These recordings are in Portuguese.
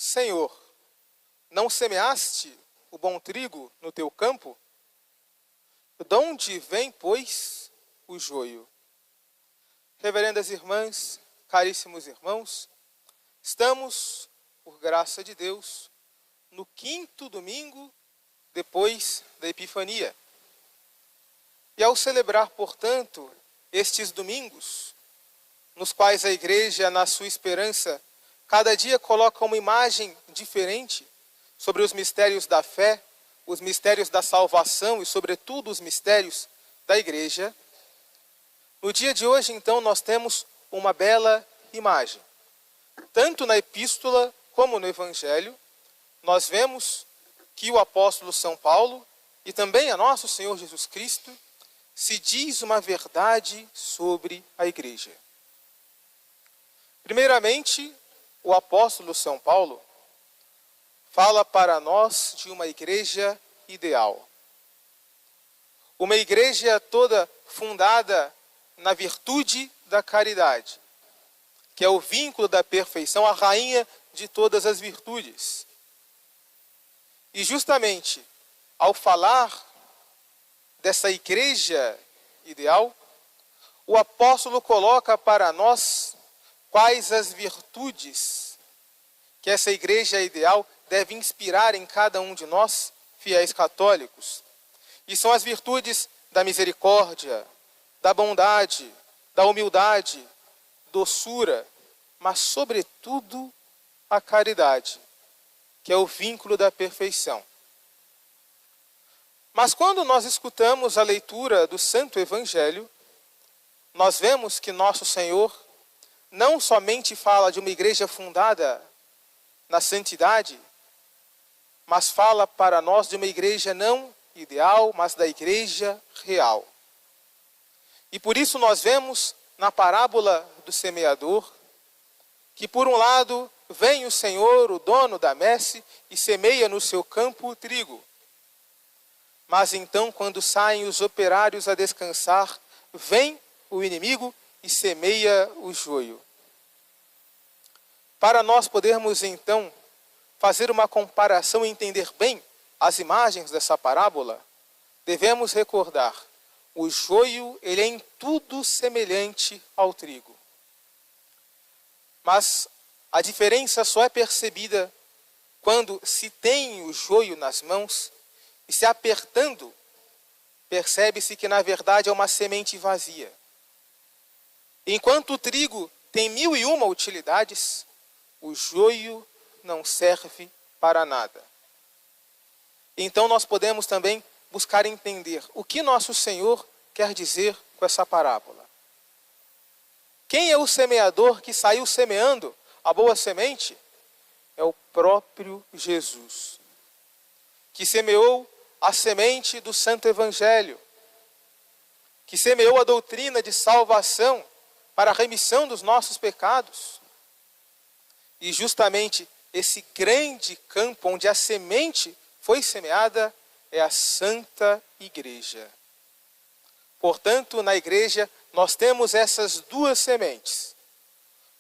Senhor, não semeaste o bom trigo no teu campo? De onde vem, pois, o joio? Reverendas irmãs, caríssimos irmãos, estamos, por graça de Deus, no 5º domingo depois da Epifania. E ao celebrar, portanto, estes domingos, nos quais a Igreja, na sua esperança, cada dia coloca uma imagem diferente sobre os mistérios da fé, os mistérios da salvação e, sobretudo, os mistérios da Igreja. No dia de hoje, então, nós temos uma bela imagem. Tanto na Epístola como no Evangelho, nós vemos que o apóstolo São Paulo e também a nosso Senhor Jesus Cristo se diz uma verdade sobre a Igreja. Primeiramente, o apóstolo São Paulo fala para nós de uma igreja ideal. Uma igreja toda fundada na virtude da caridade, que é o vínculo da perfeição, a rainha de todas as virtudes. E justamente ao falar dessa igreja ideal, o apóstolo coloca para nós quais as virtudes que essa igreja ideal deve inspirar em cada um de nós, fiéis católicos. E são as virtudes da misericórdia, da bondade, da humildade, doçura, mas, sobretudo, a caridade, que é o vínculo da perfeição. Mas quando nós escutamos a leitura do Santo Evangelho, nós vemos que nosso Senhor não somente fala de uma igreja fundada na santidade, mas fala para nós de uma igreja não ideal, mas da igreja real. E por isso nós vemos na parábola do semeador que, por um lado, vem o Senhor, o dono da messe, e semeia no seu campo o trigo. Mas então, quando saem os operários a descansar, vem o inimigo e semeia o joio. Para nós podermos, então, fazer uma comparação e entender bem as imagens dessa parábola, devemos recordar: o joio, ele é em tudo semelhante ao trigo. Mas a diferença só é percebida quando se tem o joio nas mãos e, se apertando, percebe-se que na verdade é uma semente vazia. Enquanto o trigo tem 1001 utilidades, o joio não serve para nada. Então nós podemos também buscar entender o que nosso Senhor quer dizer com essa parábola. Quem é o semeador que saiu semeando a boa semente? É o próprio Jesus, que semeou a semente do Santo Evangelho, que semeou a doutrina de salvação para a remissão dos nossos pecados. E justamente esse grande campo onde a semente foi semeada é a Santa Igreja. Portanto, na igreja nós temos essas duas sementes.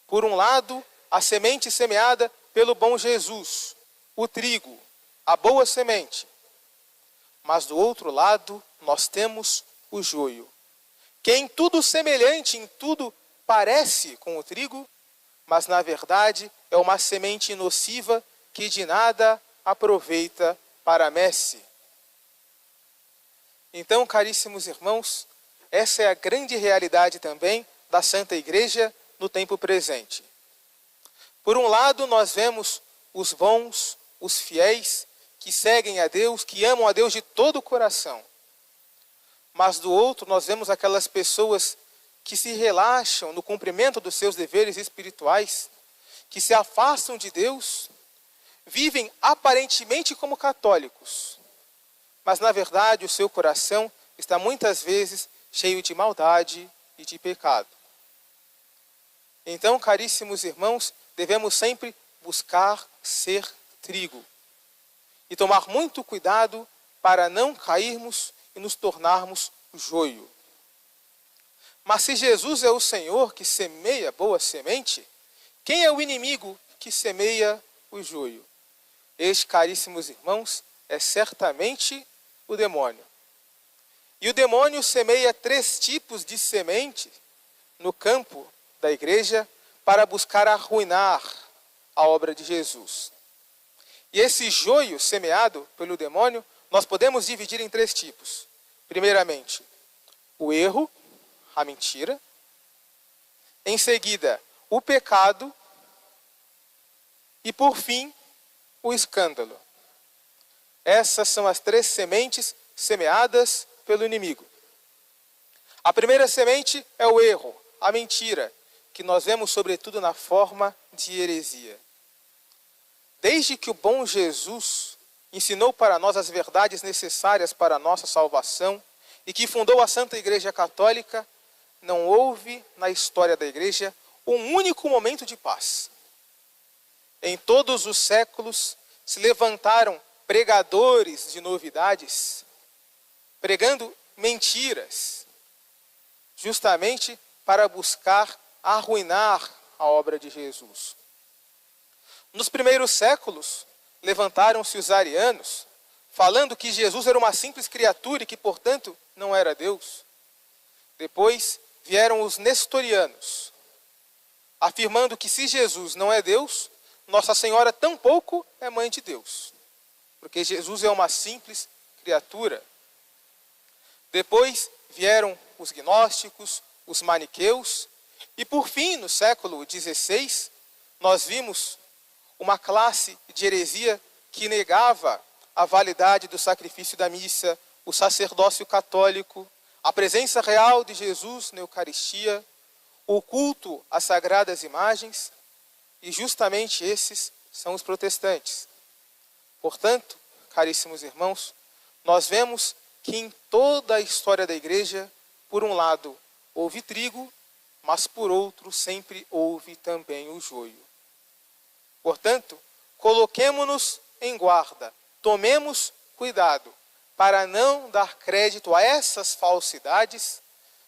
Por um lado, a semente semeada pelo bom Jesus, o trigo, a boa semente. Mas do outro lado, nós temos o joio, que é em tudo semelhante, em tudo parece com o trigo, mas na verdade é uma semente nociva que de nada aproveita para a messe. Então, caríssimos irmãos, essa é a grande realidade também da Santa Igreja no tempo presente. Por um lado, nós vemos os bons, os fiéis, que seguem a Deus, que amam a Deus de todo o coração. Mas do outro, nós vemos aquelas pessoas que se relaxam no cumprimento dos seus deveres espirituais, que se afastam de Deus, vivem aparentemente como católicos, mas na verdade o seu coração está muitas vezes cheio de maldade e de pecado. Então, caríssimos irmãos, devemos sempre buscar ser trigo e tomar muito cuidado para não cairmos e nos tornarmos joio. Mas se Jesus é o Senhor que semeia boa semente, quem é o inimigo que semeia o joio. Este, caríssimos irmãos, é certamente o demônio. E o demônio semeia 3 tipos de semente no campo da igreja para buscar arruinar a obra de Jesus. E esse joio semeado pelo demônio, nós podemos dividir em 3 tipos. Primeiramente, o erro, a mentira. Em seguida, o pecado. E por fim, o escândalo. Essas são as 3 sementes semeadas pelo inimigo. A primeira semente é o erro, a mentira, que nós vemos sobretudo na forma de heresia. Desde que o bom Jesus ensinou para nós as verdades necessárias para a nossa salvação e que fundou a Santa Igreja Católica, não houve na história da Igreja um único momento de paz. Em todos os séculos se levantaram pregadores de novidades, pregando mentiras, justamente para buscar arruinar a obra de Jesus. Nos primeiros séculos, levantaram-se os arianos, falando que Jesus era uma simples criatura e que, portanto, não era Deus. Depois vieram os nestorianos, afirmando que se Jesus não é Deus, Nossa Senhora tampouco é mãe de Deus, porque Jesus é uma simples criatura. Depois vieram os gnósticos, os maniqueus, e por fim, no século XVI, nós vimos uma classe de heresia que negava a validade do sacrifício da missa, o sacerdócio católico, a presença real de Jesus na Eucaristia, o culto às sagradas imagens, e justamente esses são os protestantes. Portanto, caríssimos irmãos, nós vemos que em toda a história da igreja, por um lado, houve trigo, mas por outro, sempre houve também o joio. Portanto, coloquemo-nos em guarda, tomemos cuidado para não dar crédito a essas falsidades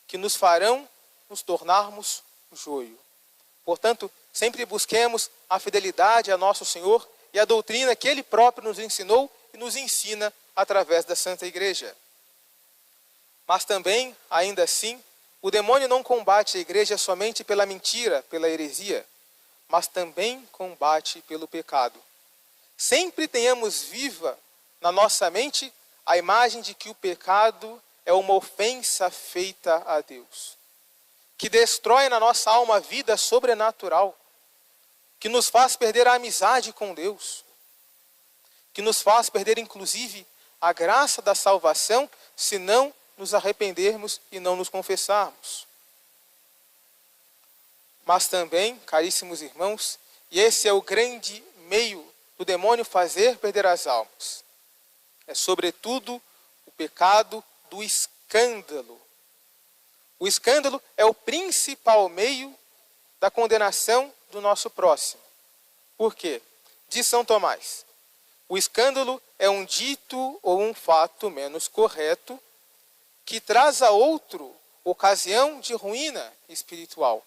que nos farão nos tornarmos joio. Portanto, sempre busquemos a fidelidade a nosso Senhor e a doutrina que Ele próprio nos ensinou e nos ensina através da Santa Igreja. Mas também, ainda assim, o demônio não combate a igreja somente pela mentira, pela heresia, mas também combate pelo pecado. Sempre tenhamos viva na nossa mente a imagem de que o pecado é uma ofensa feita a Deus, que destrói na nossa alma a vida sobrenatural, que nos faz perder a amizade com Deus, que nos faz perder inclusive a graça da salvação se não nos arrependermos e não nos confessarmos. Mas também, caríssimos irmãos, e esse é o grande meio do demônio fazer perder as almas, é sobretudo o pecado do escândalo. O escândalo é o principal meio da condenação do nosso próximo. Por quê? Diz São Tomás, o escândalo é um dito ou um fato menos correto que traz a outro ocasião de ruína espiritual.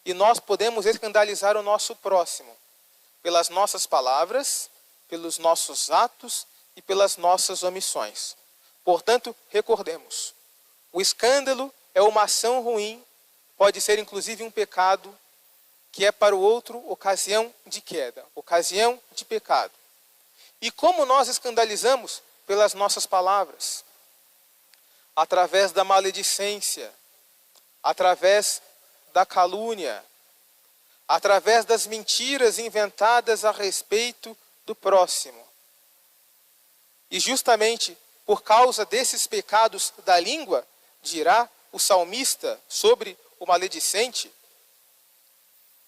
E nós podemos escandalizar o nosso próximo pelas nossas palavras, pelos nossos atos e pelas nossas omissões. Portanto, recordemos, o escândalo é uma ação ruim, pode ser inclusive um pecado, que é para o outro ocasião de queda, ocasião de pecado. E como nós escandalizamos? Pelas nossas palavras, através da maledicência, através da calúnia, através das mentiras inventadas a respeito do próximo. E justamente por causa desses pecados da língua, dirá o salmista sobre o maledicente,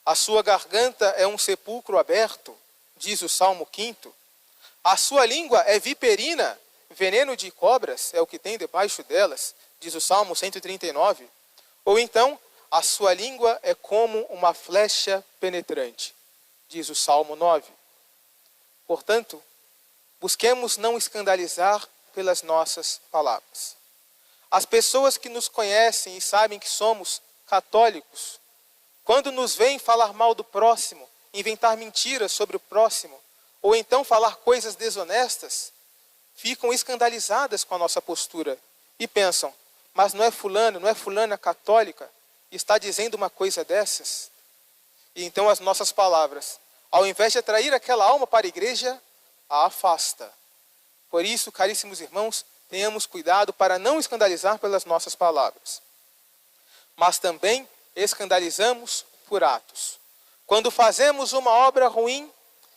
a sua garganta é um sepulcro aberto, diz o Salmo 5º. A sua língua é viperina, veneno de cobras é o que tem debaixo delas, diz o Salmo 139. Ou então, a sua língua é como uma flecha penetrante, diz o Salmo 9. Portanto, busquemos não escandalizar pelas nossas palavras. As pessoas que nos conhecem e sabem que somos católicos, quando nos veem falar mal do próximo, inventar mentiras sobre o próximo, ou então falar coisas desonestas, ficam escandalizadas com a nossa postura e pensam, mas não é fulano, não é fulana católica, está dizendo uma coisa dessas? E então as nossas palavras, ao invés de atrair aquela alma para a igreja, a afasta. Por isso, caríssimos irmãos, tenhamos cuidado para não escandalizar pelas nossas palavras. Mas também escandalizamos por atos. Quando fazemos uma obra ruim,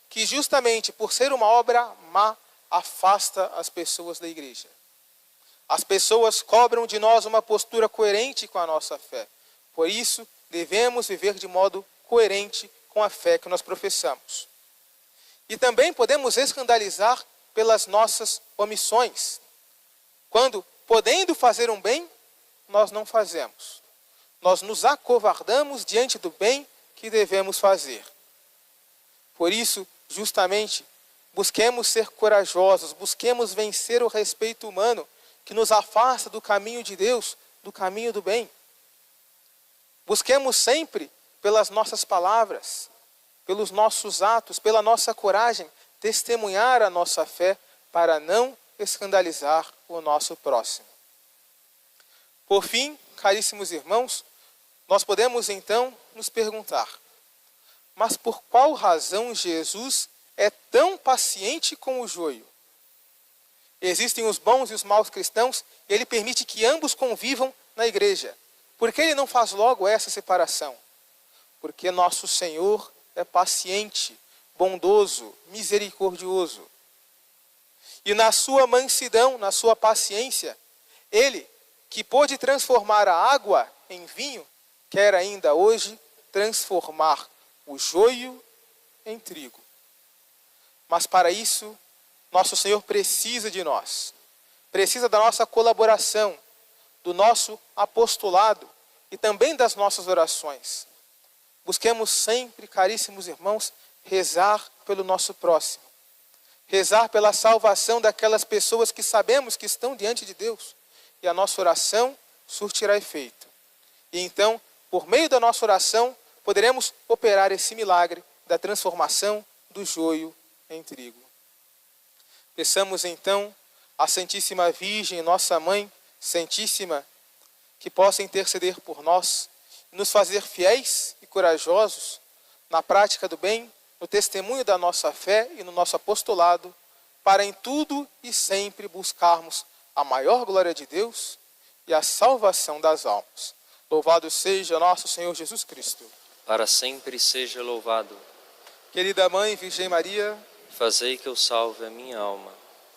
que justamente por ser uma obra má, afasta as pessoas da igreja. As pessoas cobram de nós uma postura coerente com a nossa fé. Por isso, devemos viver de modo coerente com a fé que nós professamos. E também podemos escandalizar pelas nossas omissões. Quando, podendo fazer um bem, nós não fazemos. Nós nos acovardamos diante do bem que devemos fazer. Por isso, justamente, busquemos ser corajosos, busquemos vencer o respeito humano que nos afasta do caminho de Deus, do caminho do bem. Busquemos sempre, pelas nossas palavras, pelos nossos atos, pela nossa coragem, testemunhar a nossa fé para não escandalizar o nosso próximo. Por fim, caríssimos irmãos, nós podemos então nos perguntar, mas por qual razão Jesus é tão paciente com o joio? Existem os bons e os maus cristãos, e ele permite que ambos convivam na igreja. Por que ele não faz logo essa separação? Porque nosso Senhor é paciente, bondoso, misericordioso. E na sua mansidão, na sua paciência, ele, que pôde transformar a água em vinho, quer ainda hoje transformar o joio em trigo. Mas para isso, nosso Senhor precisa de nós. Precisa da nossa colaboração, do nosso apostolado e também das nossas orações. Busquemos sempre, caríssimos irmãos, rezar pelo nosso próximo. Rezar pela salvação daquelas pessoas que sabemos que estão diante de Deus. E a nossa oração surtirá efeito. E então, por meio da nossa oração, poderemos operar esse milagre da transformação do joio em trigo. Peçamos então à Santíssima Virgem, nossa Mãe Santíssima, que possa interceder por nós, nos fazer fiéis e corajosos na prática do bem, no testemunho da nossa fé e no nosso apostolado, para em tudo e sempre buscarmos a maior glória de Deus e a salvação das almas. Louvado seja nosso Senhor Jesus Cristo. Para sempre seja louvado. Querida Mãe, Virgem Maria, Fazei que eu salve a minha alma.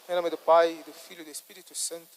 em nome do Pai, do Filho e do Espírito Santo.